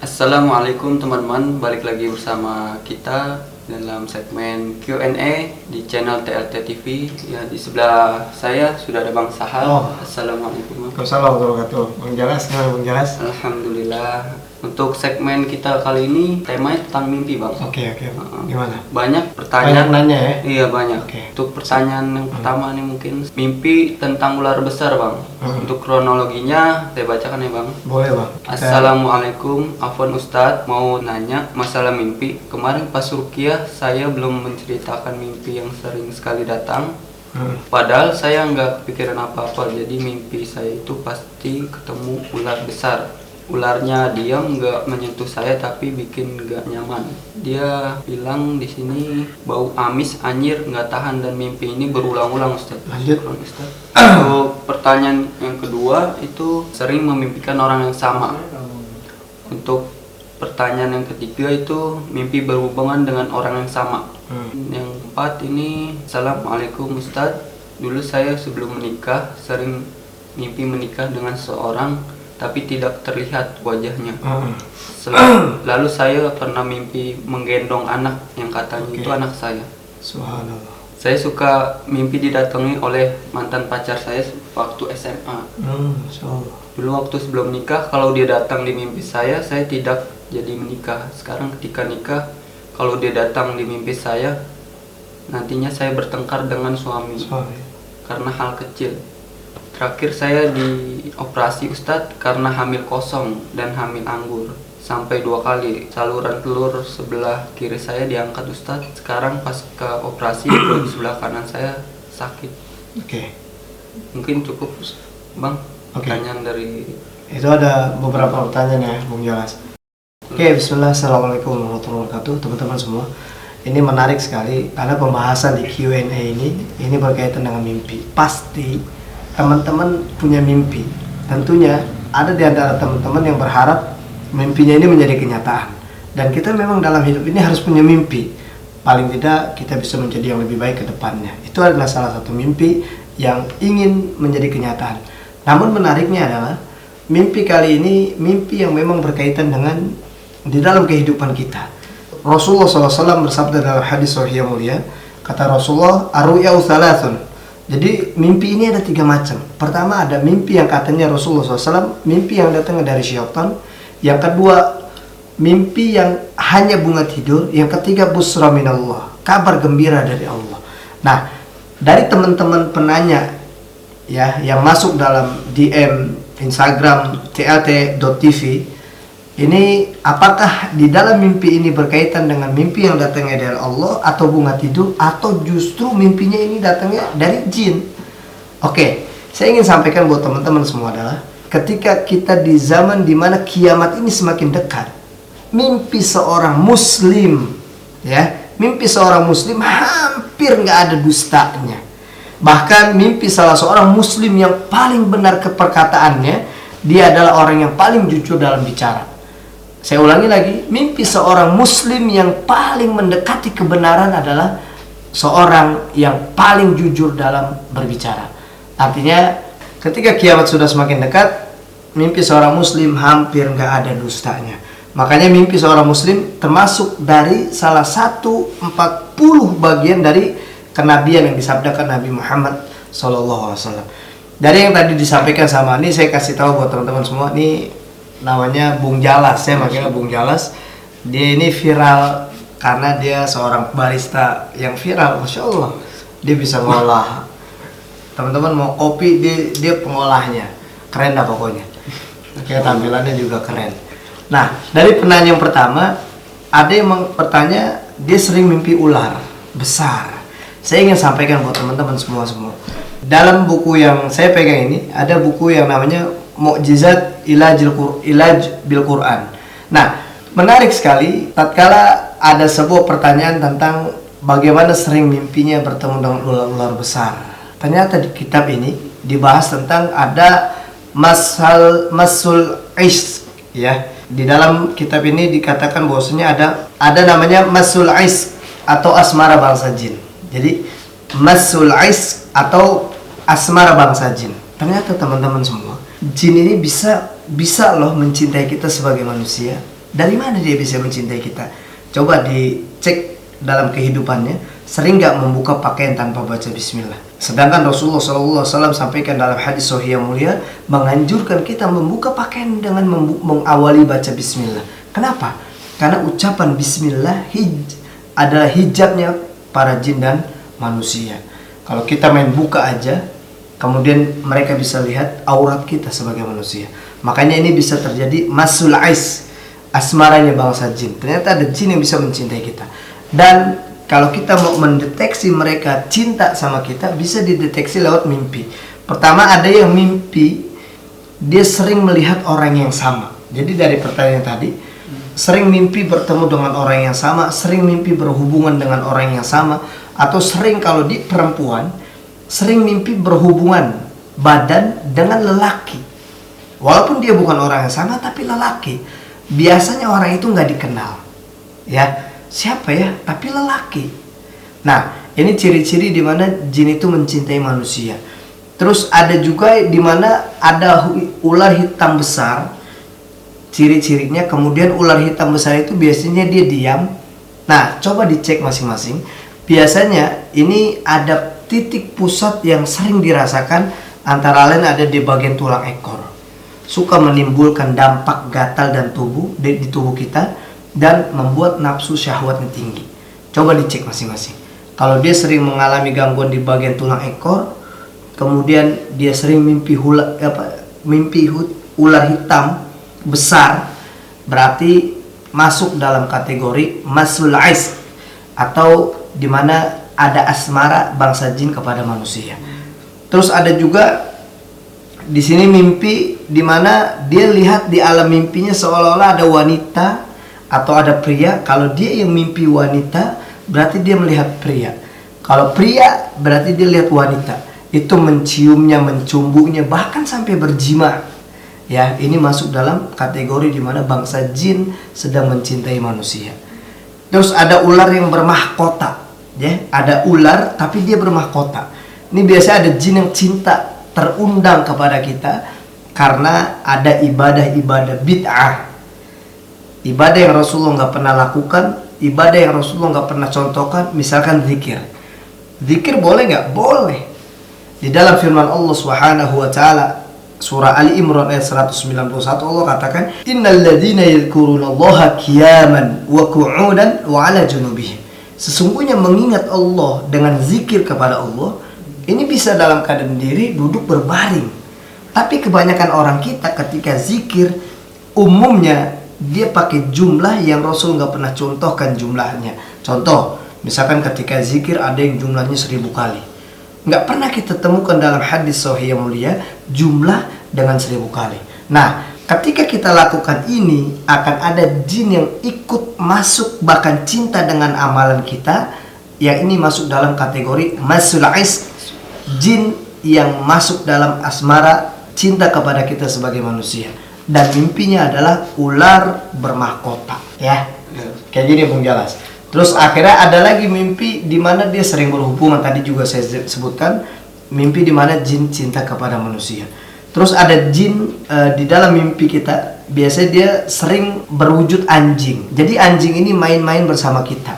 Assalamualaikum teman-teman, balik lagi bersama kita dalam segmen Q&A di channel TLT TV. Ya, di sebelah saya sudah ada Bang Sahal. Assalamualaikum. Waalaikumsalam warahmatullahi wabarakatuh. Bang Jalas, gimana Bang Jalas? Alhamdulillah. Untuk segmen kita kali ini temanya tentang mimpi, Bang. Oke. Gimana? Banyak pertanyaan. Banyak nanya ya? Iya, banyak. Oke. Untuk pertanyaan yang pertama nih mungkin mimpi tentang ular besar, Bang. Untuk kronologinya saya bacakan ya, Bang. Boleh Bang. Assalamualaikum, Afwan Ustadz, mau nanya masalah mimpi. Kemarin pas ruqyah saya belum menceritakan mimpi yang sering sekali datang. Padahal saya nggak kepikiran apa-apa. Jadi mimpi saya itu pasti ketemu ular besar. Ularnya diam, nggak menyentuh saya tapi bikin nggak nyaman. Dia bilang di sini bau amis, anjir, nggak tahan, dan mimpi ini berulang-ulang, Ustaz. Lanjut. Ustaz. Untuk pertanyaan yang kedua itu sering memimpikan orang yang sama. Untuk pertanyaan yang ketiga itu mimpi berhubungan dengan orang yang sama. Yang keempat ini, Assalamualaikum Ustadz. Dulu saya sebelum menikah sering mimpi menikah dengan seorang tapi tidak terlihat wajahnya. Lalu saya pernah mimpi menggendong anak yang katanya itu anak saya. Subhanallah. Saya suka mimpi didatangi oleh mantan pacar saya waktu SMA. Insyaallah. Dulu waktu sebelum nikah, kalau dia datang di mimpi saya tidak jadi menikah. Sekarang ketika nikah, kalau dia datang di mimpi saya, nantinya saya bertengkar dengan suami karena hal kecil. Terakhir saya dioperasi Ustadz karena hamil kosong dan hamil anggur. Sampai 2 kali saluran telur sebelah kiri saya diangkat Ustadz. Sekarang pas ke operasi di sebelah kanan saya sakit. Oke. Mungkin cukup Bang. Pertanyaan dari Itu ada beberapa pertanyaan ya Bang Jalas. Oke, bismillah. Assalamualaikum warahmatullahi wabarakatuh teman-teman semua. Ini menarik sekali karena pembahasan di Q&A ini berkaitan dengan mimpi. Pasti teman-teman punya mimpi. Tentunya ada di antara teman-teman yang berharap mimpinya ini menjadi kenyataan. Dan kita memang dalam hidup ini harus punya mimpi. Paling tidak kita bisa menjadi yang lebih baik ke depannya. Itu adalah salah satu mimpi yang ingin menjadi kenyataan. Namun menariknya adalah mimpi kali ini mimpi yang memang berkaitan dengan di dalam kehidupan kita. Rasulullah SAW bersabda dalam hadis sahih mulia, kata Rasulullah, ar-ru'ya thalathun. Jadi mimpi ini ada 3 macam. Pertama ada mimpi yang katanya Rasulullah SAW, mimpi yang datang dari syaitan. Yang kedua, mimpi yang hanya bunga tidur. Yang ketiga, busra minallah, kabar gembira dari Allah. Nah, dari teman-teman penanya ya yang masuk dalam DM Instagram tlt.tv, ini apakah di dalam mimpi ini berkaitan dengan mimpi yang datangnya dari Allah atau bunga tidur, atau justru mimpinya ini datangnya dari jin? Oke, saya ingin sampaikan buat teman-teman semua adalah ketika kita di zaman dimana kiamat ini semakin dekat, mimpi seorang muslim mimpi seorang muslim hampir nggak ada dustanya. Bahkan mimpi salah seorang muslim yang paling benar keperkataannya, dia adalah orang yang paling jujur dalam bicara. Saya ulangi lagi, mimpi seorang muslim yang paling mendekati kebenaran adalah seorang yang paling jujur dalam berbicara. Artinya ketika kiamat sudah semakin dekat, mimpi seorang muslim hampir nggak ada dustanya. Makanya mimpi seorang muslim termasuk dari salah satu 40 bagian dari kenabian yang disabdakan Nabi Muhammad SAW. Dari yang tadi disampaikan sama ini, saya kasih tahu buat teman-teman semua, ini namanya Bung Jalas, saya makanya Bung Jalas. Dia ini viral karena dia seorang barista yang viral, Masya Allah. Dia bisa ngolah, teman-teman mau kopi, dia pengolahnya, keren dah pokoknya. Kayak tampilannya juga keren. Nah, dari penanya yang pertama, ada yang bertanya dia sering mimpi ular besar. Saya ingin sampaikan buat teman-teman semua. Dalam buku yang saya pegang ini, ada buku yang namanya Mu'jizat Ilaj bil Quran. Nah, menarik sekali tatkala ada sebuah pertanyaan tentang bagaimana sering mimpinya bertemu dengan ular-ular besar. Ternyata di kitab ini dibahas tentang ada masul is ya. Di dalam kitab ini dikatakan bahwasanya ada namanya masul is atau asmara bangsa jin. Jadi masul is atau asmara bangsa jin. Ternyata teman-teman semua, jin ini bisa loh mencintai kita sebagai manusia, Dari mana dia bisa mencintai kita? Coba dicek dalam kehidupannya. Sering nggak membuka pakaian tanpa baca bismillah? Sedangkan Rasulullah SAW sampaikan dalam hadis sahih yang mulia, menganjurkan kita membuka pakaian dengan mengawali baca bismillah. Kenapa? Karena ucapan bismillah adalah hijabnya para jin dan manusia. Kalau kita main buka aja, kemudian mereka bisa lihat aurat kita sebagai manusia. Makanya ini bisa terjadi masul ais, asmaranya bangsa jin. Ternyata ada jin yang bisa mencintai kita. Dan kalau kita mau mendeteksi mereka cinta sama kita, bisa dideteksi lewat mimpi. Pertama, ada yang mimpi dia sering melihat orang yang sama. Jadi dari pertanyaan tadi, sering mimpi bertemu dengan orang yang sama, sering mimpi berhubungan dengan orang yang sama, atau sering kalau di perempuan, sering mimpi berhubungan badan dengan lelaki. Walaupun dia bukan orang yang sama, tapi lelaki. Biasanya orang itu nggak dikenal, ya. Siapa ya? Tapi lelaki. Nah, ini ciri-ciri di mana jin itu mencintai manusia. Terus ada juga di mana ada ular hitam besar. Ciri-cirinya, kemudian ular hitam besar itu biasanya dia diam. Nah, coba dicek masing-masing. Biasanya ini ada titik pusat yang sering dirasakan, antara lain ada di bagian tulang ekor. Suka menimbulkan dampak gatal dan di tubuh kita, dan membuat nafsu syahwatnya tinggi. Coba dicek masing-masing. Kalau dia sering mengalami gangguan di bagian tulang ekor, kemudian dia sering mimpi ular hitam besar, berarti masuk dalam kategori masul ais, atau di mana ada asmara bangsa jin kepada manusia. Terus ada juga di sini mimpi di mana dia lihat di alam mimpinya seolah-olah ada wanita atau ada pria. Kalau dia yang mimpi wanita, berarti dia melihat pria. Kalau pria, berarti dia lihat wanita. Itu menciumnya, mencumbunya, bahkan sampai berjima. Ya, ini masuk dalam kategori di mana bangsa jin sedang mencintai manusia. Terus ada ular yang bermahkota. Ya, ada ular tapi dia bermahkota. Ini biasa ada jin yang cinta, terundang kepada kita karena ada ibadah-ibadah bid'ah. Ibadah yang Rasulullah nggak pernah lakukan, ibadah yang Rasulullah nggak pernah contohkan, misalkan zikir. Zikir boleh nggak? Boleh. Di dalam firman Allah Subhanahu wa taala surah Ali Imran ayat 191, Allah katakan, "Innal ladzina yadhkurunallaha qiyaman wa qu'udan wa 'ala junubihim." Sesungguhnya mengingat Allah dengan zikir kepada Allah, ini bisa dalam keadaan diri, duduk, berbaring. Tapi kebanyakan orang kita ketika zikir umumnya dia pakai jumlah yang Rasul nggak pernah contohkan jumlahnya. Contoh, misalkan ketika zikir ada yang jumlahnya 1000 kali. Nggak pernah kita temukan dalam hadis sahih yang mulia jumlah dengan 1000 kali. Nah, ketika kita lakukan ini, akan ada jin yang ikut masuk, bahkan cinta dengan amalan kita. Yang ini masuk dalam kategori masul ais, jin yang masuk dalam asmara, cinta kepada kita sebagai manusia. Dan mimpinya adalah ular bermahkota, ya. Kayak gini Bung Jalas. Terus akhirnya ada lagi mimpi di mana dia sering berhubungan, tadi juga saya sebutkan, mimpi di mana jin cinta kepada manusia. Terus ada jin di dalam mimpi kita, biasanya dia sering berwujud anjing. Jadi anjing ini main-main bersama kita.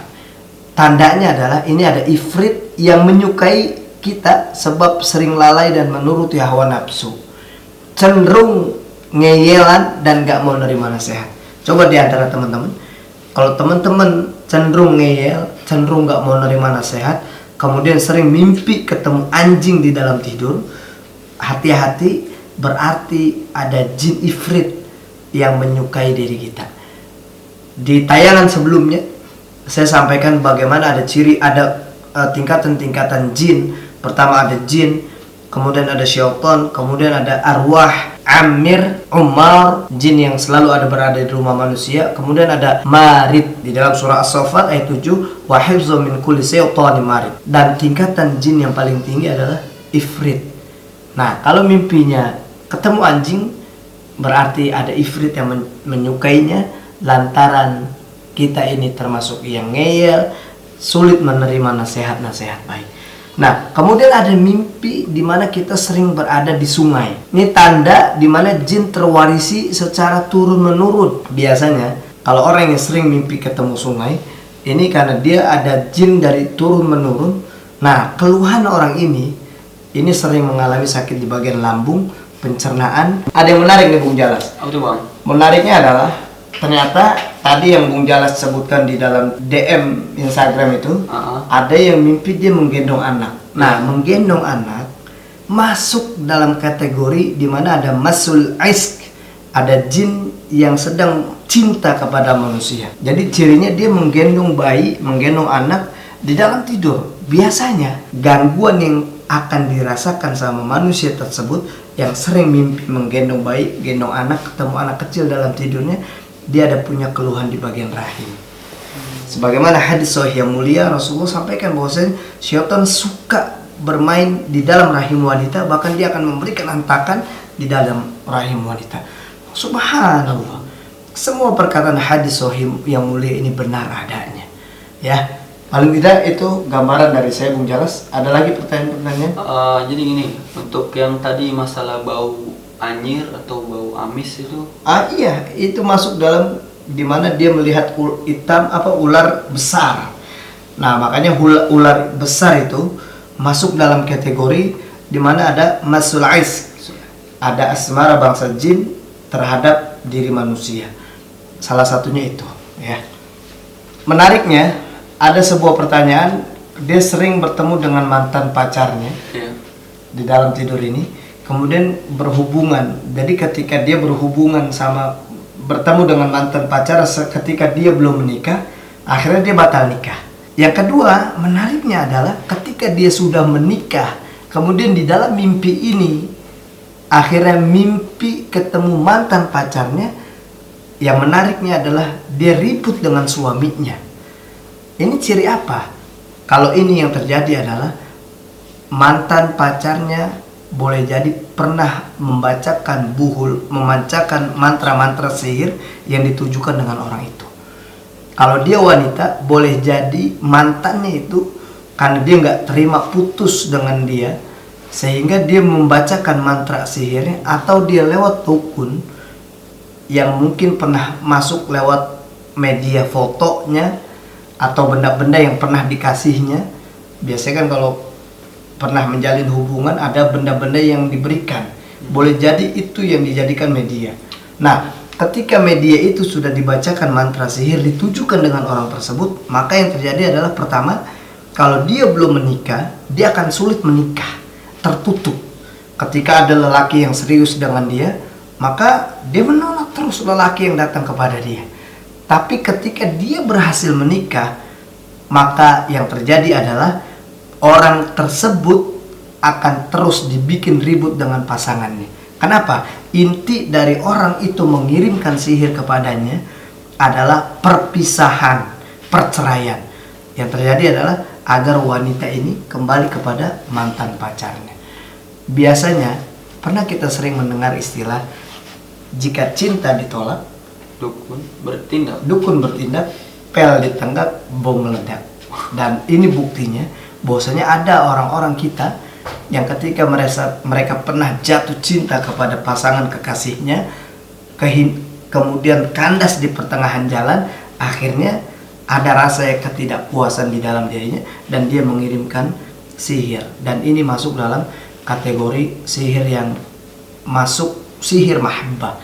Tandanya adalah ini ada ifrit yang menyukai kita sebab sering lalai dan menuruti hawa nafsu, cenderung ngeyelan dan gak mau nerima nasihat. Coba di antara teman-teman, kalau teman-teman cenderung ngeyel, cenderung gak mau nerima nasihat, kemudian sering mimpi ketemu anjing di dalam tidur, hati-hati, berarti ada jin ifrit yang menyukai diri kita. Di tayangan sebelumnya saya sampaikan bagaimana ada ciri, ada tingkatan-tingkatan jin. Pertama ada jin, kemudian ada syaitan, kemudian ada arwah, amir, umar, jin yang selalu ada berada di rumah manusia. Kemudian ada marid di dalam surah As-Saffat ayat 7, wa hifdzu min kulli syaitanin marid. Dan tingkatan jin yang paling tinggi adalah ifrit. Nah, kalau mimpinya ketemu anjing, berarti ada ifrit yang menyukainya, lantaran kita ini termasuk yang ngeyel, sulit menerima nasihat-nasihat baik. Nah, kemudian ada mimpi di mana kita sering berada di sungai. Ini tanda di mana jin terwarisi secara turun-menurun. Biasanya Kalau orang yang sering mimpi ketemu sungai, ini karena dia ada jin dari turun menurun. Nah, keluhan orang ini sering mengalami sakit di bagian lambung, pencernaan. Ada yang menarik nih Bung Jalas. Apa tuh Bang? Menariknya adalah ternyata tadi yang Bung Jalas sebutkan di dalam DM Instagram itu, ada yang mimpi dia menggendong anak. Nah, menggendong anak masuk dalam kategori di mana ada masul isk, ada jin yang sedang cinta kepada manusia. Jadi cirinya dia menggendong bayi, menggendong anak di dalam tidur. Biasanya gangguan yang akan dirasakan sama manusia tersebut yang sering mimpi menggendong bayi, gendong anak, ketemu anak kecil dalam tidurnya, dia ada punya keluhan di bagian rahim. Sebagaimana hadis sahih yang mulia, Rasulullah sampaikan bahwasanya syaitan suka bermain di dalam rahim wanita, bahkan dia akan memberikan hentakan di dalam rahim wanita. Subhanallah. Semua perkataan hadis sahih yang mulia ini benar adanya. Ya, paling tidak itu gambaran dari saya Bung Jalas. Ada lagi pertanyaan-pertanyaan? Jadi gini, untuk yang tadi masalah bau anyir atau bau amis itu? Iya, itu masuk dalam dimana dia melihat ular besar. Nah, makanya ular besar itu masuk dalam kategori dimana ada masul isk, ada asmara bangsa jin terhadap diri manusia. Salah satunya itu, ya. Menariknya, ada sebuah pertanyaan, dia sering bertemu dengan mantan pacarnya di dalam tidur ini, kemudian berhubungan. Jadi ketika dia bertemu dengan mantan pacar ketika dia belum menikah, akhirnya dia batal nikah. Yang kedua, menariknya adalah ketika dia sudah menikah, kemudian di dalam mimpi ini akhirnya mimpi ketemu mantan pacarnya. Yang menariknya adalah dia ribut dengan suaminya. Ini ciri apa? Kalau ini yang terjadi adalah mantan pacarnya boleh jadi pernah membacakan memancakan mantra-mantra sihir yang ditujukan dengan orang itu. Kalau dia wanita, boleh jadi mantannya itu karena dia nggak terima putus dengan dia, sehingga dia membacakan mantra sihirnya, atau dia lewat dukun yang mungkin pernah masuk lewat media fotonya atau benda-benda yang pernah dikasihnya. Biasanya kan kalau pernah menjalin hubungan ada benda-benda yang diberikan, boleh jadi itu yang dijadikan media. Nah, ketika media itu sudah dibacakan mantra sihir ditujukan dengan orang tersebut, maka yang terjadi adalah pertama, kalau dia belum menikah, dia akan sulit menikah, tertutup. Ketika ada lelaki yang serius dengan dia, maka dia menolak terus lelaki yang datang kepada dia. Tapi ketika dia berhasil menikah, maka yang terjadi adalah orang tersebut akan terus dibikin ribut dengan pasangannya. Kenapa? Inti dari orang itu mengirimkan sihir kepadanya adalah perpisahan, perceraian. Yang terjadi adalah agar wanita ini kembali kepada mantan pacarnya. Biasanya pernah kita sering mendengar istilah, jika cinta ditolak, dukun bertindak, pel ditenggak, bom meledak. Dan ini buktinya bahwasanya ada orang-orang kita yang ketika mereka pernah jatuh cinta kepada pasangan kekasihnya, kemudian kandas di pertengahan jalan, akhirnya ada rasa ketidakpuasan di dalam dirinya dan dia mengirimkan sihir. Dan ini masuk dalam kategori sihir yang masuk sihir mahabbah.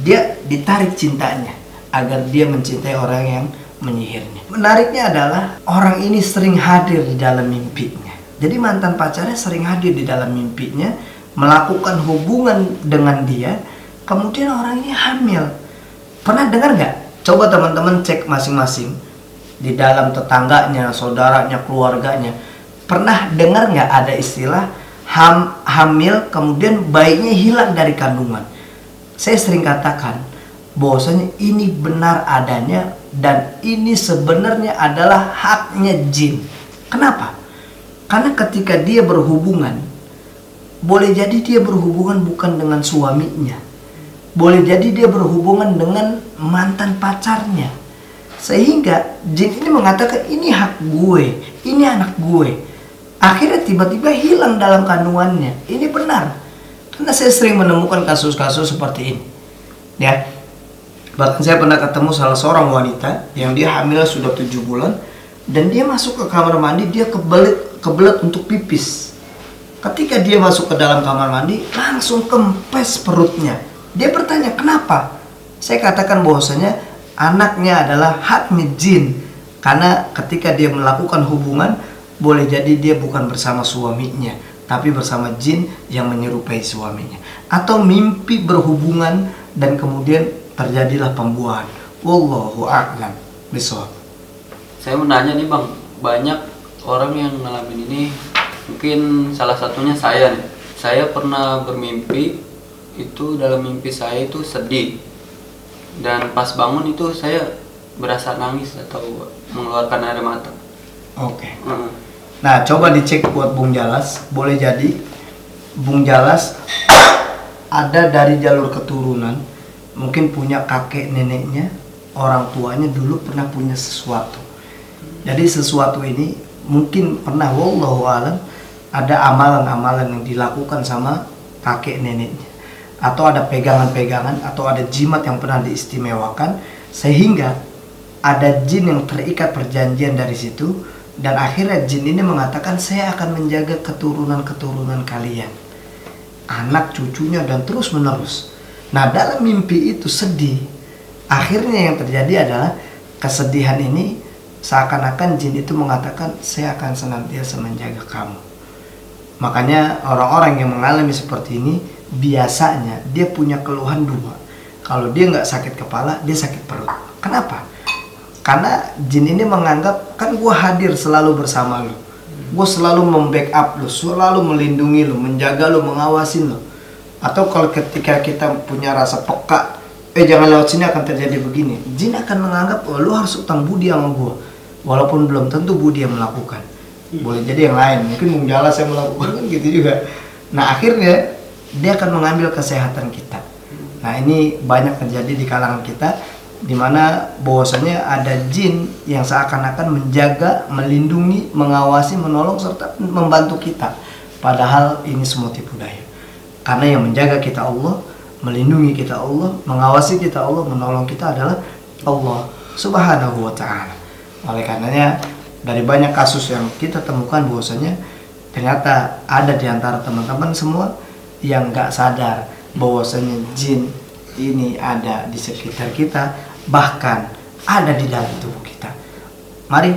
Dia ditarik cintanya agar dia mencintai orang yang menyihirnya. Menariknya adalah orang ini sering hadir di dalam mimpinya. Jadi mantan pacarnya sering hadir di dalam mimpinya, melakukan hubungan dengan dia, kemudian orang ini hamil. Pernah dengar nggak? Coba teman-teman cek masing-masing di dalam tetangganya, saudaranya, keluarganya. Pernah dengar nggak ada istilah hamil kemudian bayinya hilang dari kandungan? Saya sering katakan bahwasanya ini benar adanya dan ini sebenarnya adalah haknya jin. Kenapa? Karena ketika dia berhubungan, boleh jadi dia berhubungan bukan dengan suaminya, boleh jadi dia berhubungan dengan mantan pacarnya, sehingga jin ini mengatakan ini hak gue, ini anak gue. Akhirnya tiba-tiba hilang dalam kandungannya. Ini benar. Karena saya sering menemukan kasus-kasus seperti ini. Ya. Bahkan saya pernah ketemu salah seorang wanita yang dia hamil sudah 7 bulan dan dia masuk ke kamar mandi, dia kebelet untuk pipis. Ketika dia masuk ke dalam kamar mandi, langsung kempes perutnya. Dia bertanya, kenapa? Saya katakan bahwasanya anaknya adalah haknya jin. Karena ketika dia melakukan hubungan, boleh jadi dia bukan bersama suaminya, tapi bersama jin yang menyerupai suaminya. Atau mimpi berhubungan dan kemudian terjadilah pembuahan. Wallahu a'lam bishawab. Saya mau nanya nih Bang, banyak orang yang ngalamin ini, mungkin salah satunya saya nih. Saya pernah bermimpi, itu dalam mimpi saya itu sedih. Dan pas bangun itu saya berasa nangis atau mengeluarkan air mata. Oke. Nah, coba dicek buat Bung Jalas. Boleh jadi Bung Jalas ada dari jalur keturunan, mungkin punya kakek neneknya, orang tuanya dulu pernah punya sesuatu. Jadi sesuatu ini mungkin pernah, wallahu alam, ada amalan-amalan yang dilakukan sama kakek neneknya, atau ada pegangan-pegangan, atau ada jimat yang pernah diistimewakan, sehingga ada jin yang terikat perjanjian dari situ, dan akhirnya jin ini mengatakan, saya akan menjaga keturunan-keturunan kalian, anak cucunya, dan terus menerus. Nah, dalam mimpi itu sedih. Akhirnya yang terjadi adalah kesedihan ini seakan-akan jin itu mengatakan, saya akan senantiasa menjaga kamu. Makanya orang-orang yang mengalami seperti ini biasanya dia punya keluhan dua. Kalau dia nggak sakit kepala, dia sakit perut. Kenapa? Karena jin ini menganggap, kan gue hadir selalu bersama lu, gue selalu membackup lu, selalu melindungi lu, menjaga lu, mengawasin lu. Atau kalau ketika kita punya rasa peka, jangan lewat sini akan terjadi begini, jin akan menganggap, oh, lu harus utang budi sama gue, walaupun belum tentu budi yang melakukan. Boleh jadi yang lain, mungkin Bung Jalas yang melakukan, kan gitu juga. Nah, akhirnya dia akan mengambil kesehatan kita. Nah, ini banyak terjadi di kalangan kita, di mana bahwasanya ada jin yang seakan-akan menjaga, melindungi, mengawasi, menolong, serta membantu kita. Padahal ini semua tipu daya. Karena yang menjaga kita Allah, melindungi kita Allah, mengawasi kita Allah, menolong kita adalah Allah Subhanahu wa ta'ala. Oleh karenanya, dari banyak kasus yang kita temukan bahwasanya ternyata ada di antara teman-teman semua yang gak sadar bahwasanya jin ini ada di sekitar kita, bahkan ada di dalam tubuh kita. Mari,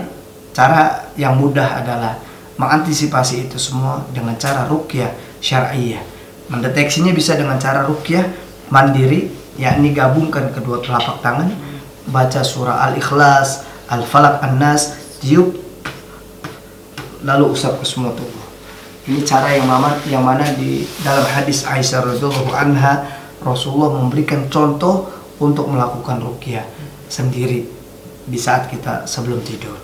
cara yang mudah adalah mengantisipasi itu semua dengan cara ruqyah syar'iyyah. Mendeteksinya bisa dengan cara ruqyah mandiri, yakni gabungkan kedua telapak tangan, baca surah Al-Ikhlas, Al-Falaq, An-Nas, tiup, lalu usap ke semua tubuh. Ini cara yang mana di dalam hadis Aisyah radhiyallahu anha, Rasulullah memberikan contoh untuk melakukan ruqyah sendiri di saat kita sebelum tidur.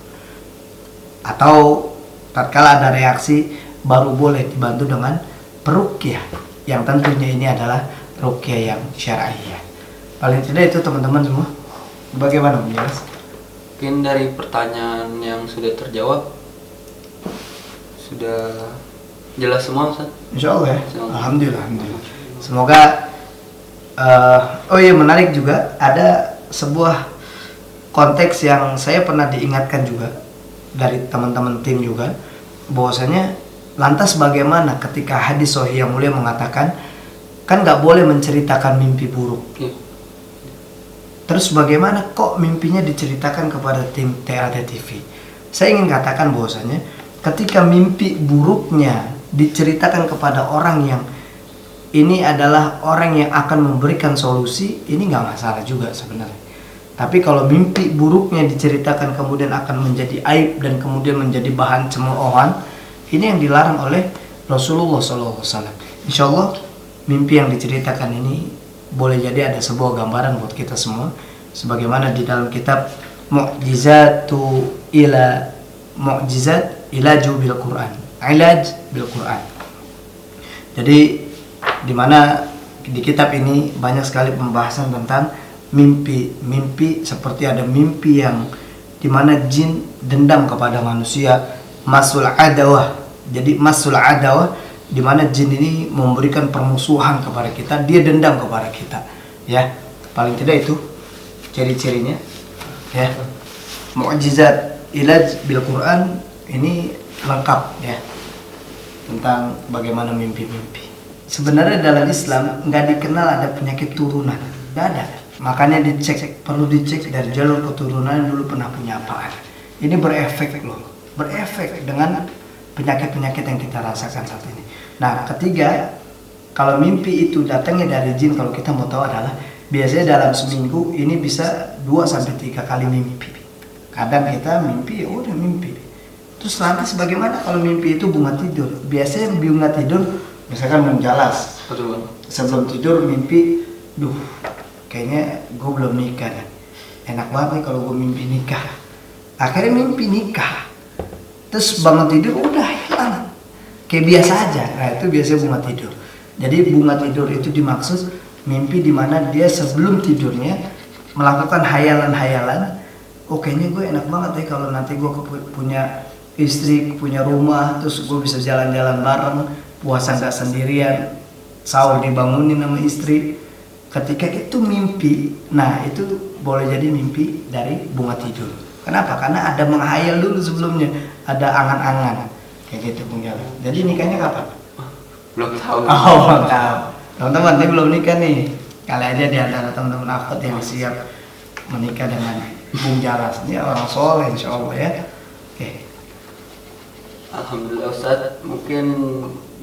Atau tatkala ada reaksi, baru boleh dibantu dengan peruqyah, yang tentunya ini adalah ruqyah yang syar'iyyah. Paling tidak itu teman-teman semua. Bagaimana menjelaskan? Mungkin dari pertanyaan yang sudah terjawab, sudah jelas semua, Ustaz? Insya Allah ya. Alhamdulillah. Semoga oh iya, menarik juga, ada sebuah konteks yang saya pernah diingatkan juga dari teman-teman tim juga, bahwasanya lantas bagaimana ketika hadis sahih yang mulia mengatakan, kan nggak boleh menceritakan mimpi buruk. Terus bagaimana kok mimpinya diceritakan kepada tim TAT TV? Saya ingin katakan bahwasanya ketika mimpi buruknya diceritakan kepada orang yang ini adalah orang yang akan memberikan solusi, ini nggak masalah juga sebenarnya. Tapi kalau mimpi buruknya diceritakan kemudian akan menjadi aib dan kemudian menjadi bahan cemoohan, ini yang dilarang oleh Rasulullah SAW. Insya Allah mimpi yang diceritakan ini boleh jadi ada sebuah gambaran buat kita semua, sebagaimana di dalam kitab Mu'jizat Ilaju bil Quran, Ilaj bil Quran. Jadi di mana di kitab ini banyak sekali pembahasan tentang mimpi seperti ada mimpi yang di mana jin dendam kepada manusia, masul adawah. Jadi masul adawah di mana jin ini memberikan permusuhan kepada kita, dia dendam kepada kita. Ya, paling tidak itu ciri-cirinya ya. Mukjizat ilaj bil Quran ini lengkap ya tentang bagaimana mimpi-mimpi. Sebenarnya dalam Islam nggak dikenal ada penyakit turunan, nggak ada. Makanya perlu dicek dari jalur keturunan dulu pernah punya apa. Ini berefek loh, berefek dengan penyakit-penyakit yang kita rasakan saat ini. Nah, ketiga, kalau mimpi itu datangnya dari jin, kalau kita mau tahu adalah biasanya dalam seminggu ini bisa 2-3 kali mimpi. Kadang kita mimpi, ya udah mimpi. Terus lantas bagaimana kalau mimpi itu bunga tidur? Biasanya bunga tidur, misalkan menjalas. Betul. Sebelum tidur mimpi, kayaknya gue belum nikah kan. Enak banget nih kalau gue mimpi nikah. Akhirnya mimpi nikah. Terus bangun tidur udah hilang. Kayak biasa aja. Nah itu biasanya bunga tidur. Jadi bunga tidur itu dimaksud mimpi di mana dia sebelum tidurnya melakukan hayalan-hayalan. Oh kayaknya gue enak banget ya kalau nanti gue punya istri, punya rumah, terus gue bisa jalan-jalan bareng, puasa nggak sendirian, sahur dibangunin sama istri. Ketika itu mimpi, nah itu boleh jadi mimpi dari bunga tidur. Kenapa? Karena ada menghayal dulu sebelumnya, ada angan-angan kayak gitu Bung Jalan. Jadi nikahnya kapan? Belum tahu. Oh belum tahu. Teman-teman ini belum nikah nih. Kali aja di antara teman-teman akhwat yang siap menikah dengan Bung Jalas. Ini orang soleh insya Allah ya. Oke. Alhamdulillah Ustaz, mungkin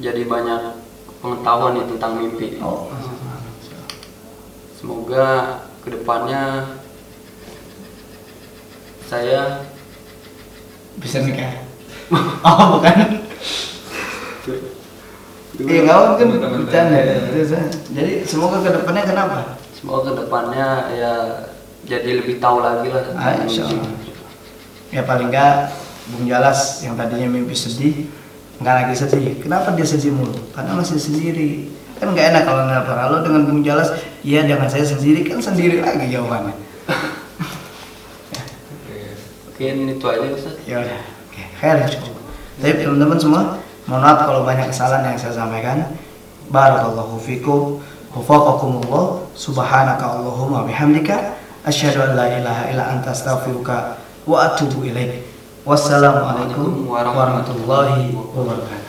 jadi banyak pengetahuan nih tentang mimpi. Oh. Semoga kedepannya saya Bisa nikah. Oh bukan. Iya nggak mungkin bercanda. Jadi semoga kedepannya kenapa? Semoga kedepannya ya jadi lebih tahu lagi lah tentang Insya mimpi. Allah. Ya paling nggak Bung Jalas yang tadinya mimpi sedih nggak lagi sedih. Kenapa dia sedih mulu? Karena masih sendiri. Kan nggak enak kalau nelpon halo dengan Bung Jalas. Iya dengan saya sendiri, kan sendiri lagi jawabannya. Mungkin itu aja Ustaz. Ya udah. Oke, khair insyaallah. Tapi teman-teman semua, mohon maaf kalau banyak kesalahan yang saya sampaikan. Barakallahu fikum. Wafaqakumullah. Subhanaka Allahumma bihamdika asyhadu an la ilaha illa anta astaghfiruka wa atubu ilaik. Wassalamualaikum warahmatullahi wabarakatuh.